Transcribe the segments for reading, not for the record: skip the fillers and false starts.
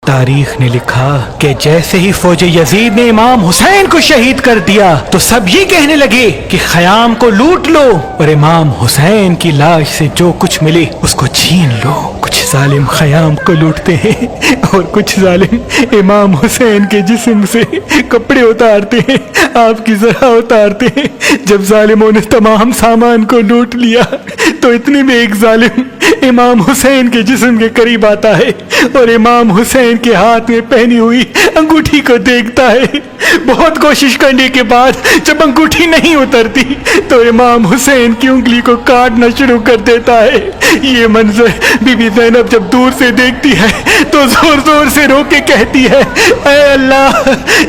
تاریخ نے لکھا کہ جیسے ہی فوج یزید نے امام حسین کو شہید کر دیا تو سب یہ کہنے لگے کہ خیام کو لوٹ لو اور امام حسین کی لاش سے جو کچھ ملے اس کو چھین لو۔ کچھ ظالم خیام کو لوٹتے ہیں اور کچھ ظالم امام حسین کے جسم سے کپڑے اتارتے ہیں، آپ کی ذرا اتارتے ہیں۔ جب ظالموں نے تمام سامان کو لوٹ لیا تو اتنے میں ایک ظالم امام حسین کے جسم کے قریب آتا ہے اور امام حسین کے ہاتھ میں پہنی ہوئی انگوٹھی کو دیکھتا ہے۔ بہت کوشش کرنے کے بعد جب انگوٹھی نہیں اترتی تو امام حسین کی انگلی کو کاٹنا شروع کر دیتا ہے۔ یہ منظر بی بی زینب جب دور سے دیکھتی ہے تو زور زور سے رو کے کہتی ہے، اے اللہ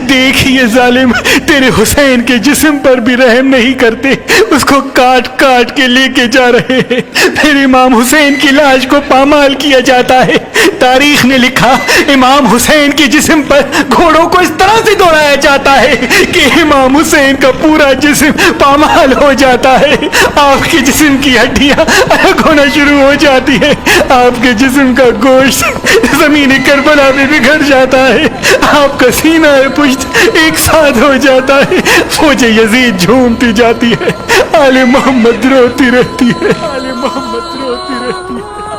دیکھ یہ ظالم تیرے حسین کے جسم پر بھی رحم نہیں کرتے، اس کو کاٹ کاٹ کے لے کے جا رہے ہیں، پھر امام حسین کی لاش کو پامال کیا جاتا ہے۔ تاریخ نے لکھا امام حسین کے جسم پر گھوڑوں کو اس طرح سے دوڑایا جاتا ہے کہ امام حسین کا پورا جسم پامال ہو جاتا ہے، آپ کے جسم کی ہڈیاں الگ ہونا شروع ہو جاتی ہے، آپ کے جسم کا گوشت زمین کربلا میں بگھڑ جاتا ہے، آپ کا سینہ پشت ایک ساتھ ہو جاتا ہے۔ فوج یزید جھومتی جاتی ہے، آل محمد روتی رہتی ہے، آل محمد روتی رہتی ہے۔